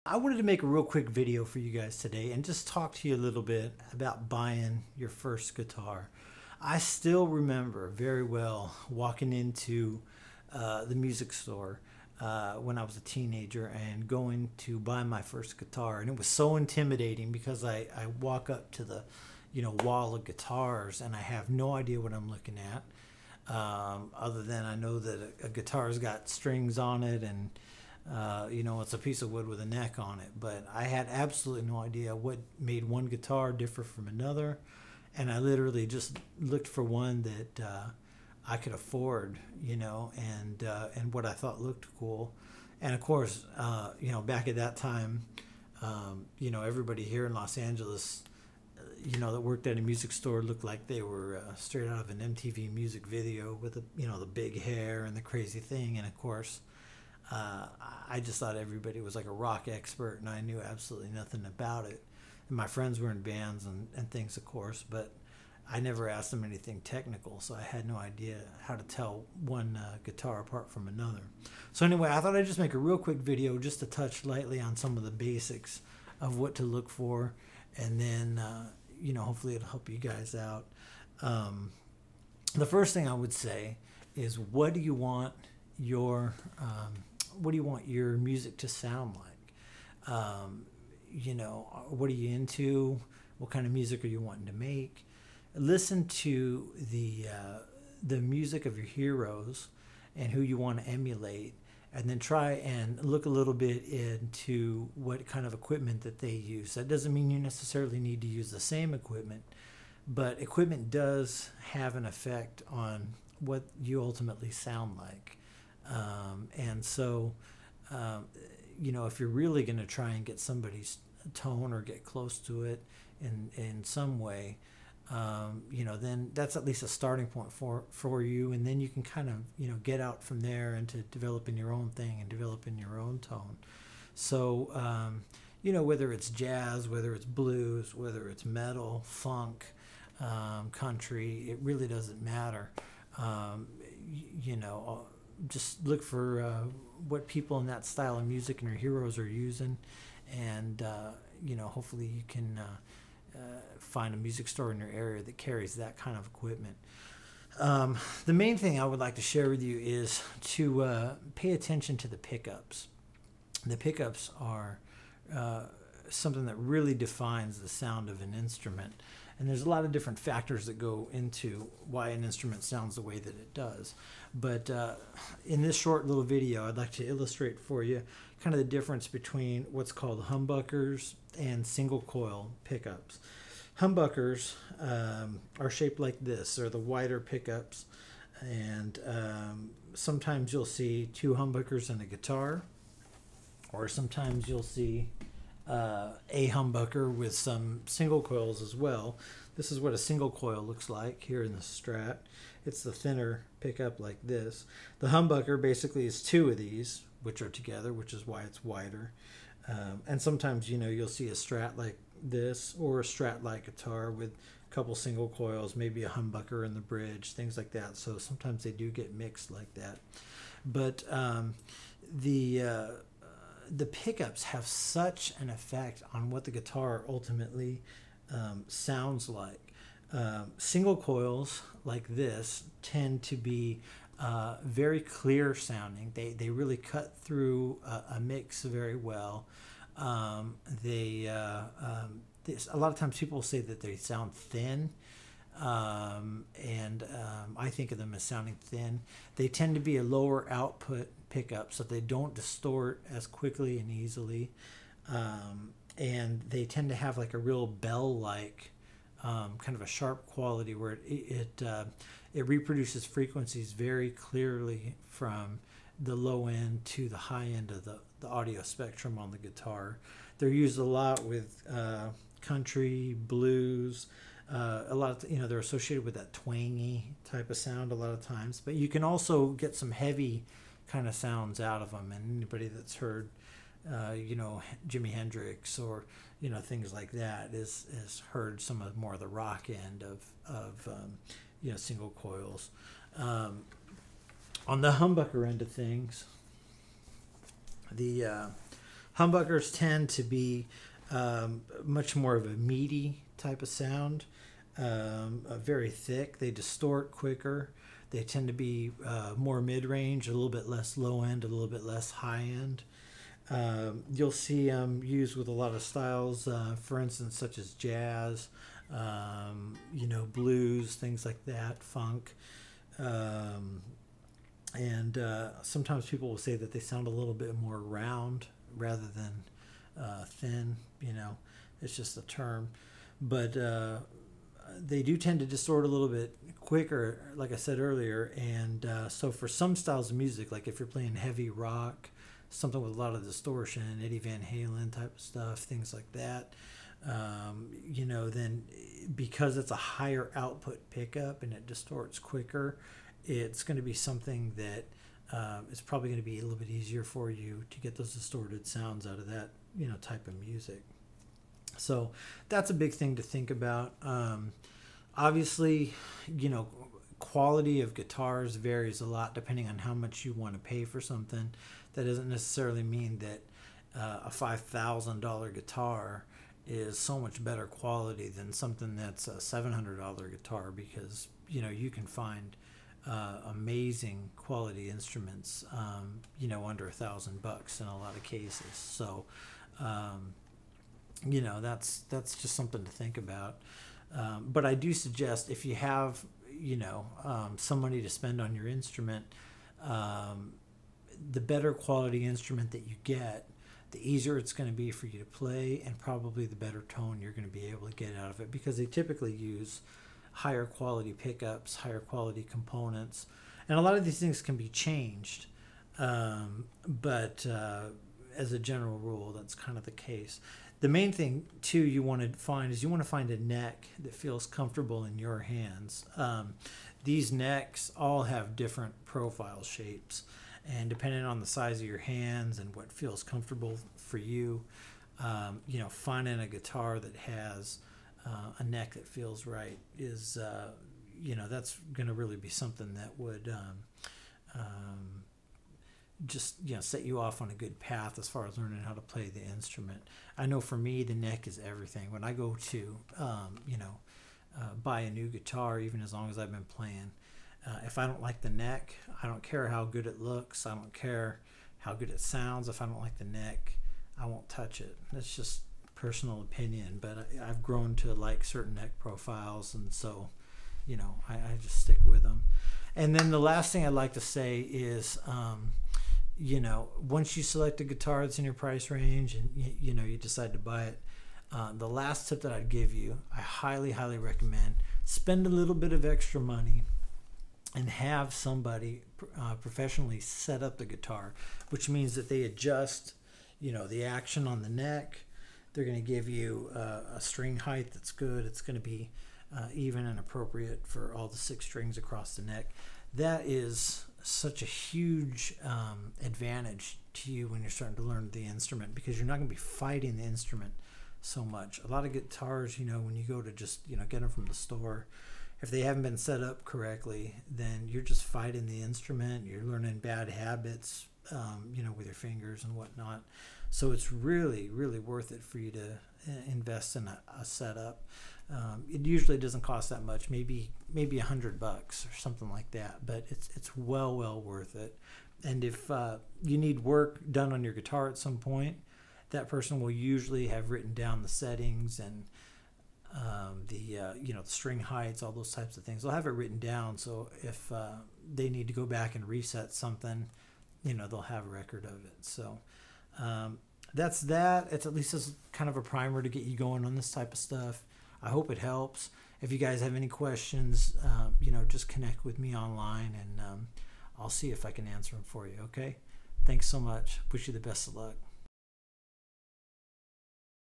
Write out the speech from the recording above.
I wanted to make a real quick video for you guys today and just talk to you a little bit about buying your first guitar. I still remember very well walking into the music store when I was a teenager and going to buy my first guitar. And it was so intimidating because I walk up to the wall of guitars and I have no idea what I'm looking at. Other than I know that a guitar's got strings on it and it's a piece of wood with a neck on it, but I had absolutely no idea what made one guitar differ from another, and I literally just looked for one that I could afford, and what I thought looked cool, and of course, back at that time, everybody here in Los Angeles, that worked at a music store looked like they were straight out of an MTV music video with the big hair and the crazy thing, and of course. I just thought everybody was like a rock expert, and I knew absolutely nothing about it. And my friends were in bands and things, of course, but I never asked them anything technical, so I had no idea how to tell one guitar apart from another. So anyway, I thought I'd just make a real quick video just to touch lightly on some of the basics of what to look for, and then, hopefully it'll help you guys out. The first thing I would say is, what do you want your music to sound like? What are you into? What kind of music are you wanting to make? Listen to the music of your heroes and who you want to emulate, and then try and look a little bit into what kind of equipment that they use. That doesn't mean you necessarily need to use the same equipment, but equipment does have an effect on what you ultimately sound like. And so, if you're really going to try and get somebody's tone or get close to it in some way, then that's at least a starting point for you. And then you can kind of, get out from there into developing your own thing and developing your own tone. So, whether it's jazz, whether it's blues, whether it's metal, funk, country, it really doesn't matter. Just look for what people in that style of music and your heroes are using, and hopefully you can find a music store in your area that carries that kind of equipment. The main thing I would like to share with you is to pay attention to the pickups. The pickups are something that really defines the sound of an instrument. And there's a lot of different factors that go into why an instrument sounds the way that it does. But in this short little video, I'd like to illustrate for you kind of the difference between what's called humbuckers and single coil pickups. Humbuckers are shaped like this. They're the wider pickups. And sometimes you'll see two humbuckers in a guitar, or sometimes you'll see a humbucker with some single coils as well. This is what a single coil looks like here in the Strat. It's the thinner pickup like this. The humbucker basically is two of these, which are together, which is why it's wider. And sometimes, you'll see a Strat like this, or a Strat-like guitar with a couple single coils, maybe a humbucker in the bridge, things like that. So sometimes they do get mixed like that. But the pickups have such an effect on what the guitar ultimately sounds like. Single coils like this tend to be very clear sounding. They really cut through a mix very well. A lot of times people say that they sound thin, and I think of them as sounding thin. They tend to be a lower output pickup, so they don't distort as quickly and easily, and they tend to have like a real bell-like kind of a sharp quality where it reproduces frequencies very clearly from the low end to the high end of the audio spectrum on the guitar. They're used a lot with country, blues. A lot of, they're associated with that twangy type of sound a lot of times, but you can also get some heavy kind of sounds out of them. And anybody that's heard, Jimi Hendrix or, things like that has heard some of more of the rock end of single coils. On the humbucker end of things, the Humbuckers tend to be much more of a meaty type of sound, very thick. They distort quicker. They tend to be more mid-range, a little bit less low end, a little bit less high end. You'll see them used with a lot of styles, for instance, such as jazz, blues, things like that, funk. And sometimes people will say that they sound a little bit more round rather than thin. It's just a term. But they do tend to distort a little bit quicker, like I said earlier. And so for some styles of music, like if you're playing heavy rock, something with a lot of distortion, Eddie Van Halen type of stuff, things like that, then because it's a higher output pickup and it distorts quicker, it's going to be something that it's probably going to be a little bit easier for you to get those distorted sounds out of that, type of music. So that's a big thing to think about. Obviously, quality of guitars varies a lot depending on how much you want to pay for something. That doesn't necessarily mean that a $5,000 guitar is so much better quality than something that's a $700 guitar, because you can find amazing quality instruments under $1,000 in a lot of cases. So that's just something to think about. But I do suggest, if you have some money to spend on your instrument, the better quality instrument that you get, the easier it's going to be for you to play, and probably the better tone you're going to be able to get out of it, because they typically use higher quality pickups, higher quality components, and a lot of these things can be changed, but as a general rule, that's kind of the case. The main thing too you want to find a neck that feels comfortable in your hands. These necks all have different profile shapes, and depending on the size of your hands and what feels comfortable for you, finding a guitar that has a neck that feels right is, that's going to really be something that would just set you off on a good path as far as learning how to play the instrument. I know for me, the neck is everything. When I go to buy a new guitar, even as long as I've been playing, if I don't like the neck, I don't care how good it looks, I don't care how good it sounds. If I don't like the neck, I won't touch it. That's just personal opinion, but I've grown to like certain neck profiles, and so I just stick with them. And then the last thing I'd like to say is once you select a guitar that's in your price range and you decide to buy it, the last tip that I'd give you, I highly recommend spend a little bit of extra money and have somebody professionally set up the guitar, which means that they adjust the action on the neck. They're going to give you a string height that's good. It's going to be even and appropriate for all the 6 strings across the neck. That is such a huge advantage to you when you're starting to learn the instrument, because you're not going to be fighting the instrument so much. A lot of guitars, when you go to just get them from the store, if they haven't been set up correctly, then you're just fighting the instrument. You're learning bad habits, with your fingers and whatnot. So it's really worth it for you to invest in a setup. It usually doesn't cost that much, maybe $100 or something like that, but it's well worth it. And if you need work done on your guitar at some point, that person will usually have written down the settings and the string heights, all those types of things. They'll have it written down, so if they need to go back and reset something, they'll have a record of it. So that's that. It's at least as kind of a primer to get you going on this type of stuff. I hope it helps. If you guys have any questions, just connect with me online, and I'll see if I can answer them for you. Okay? Thanks so much. Wish you the best of luck.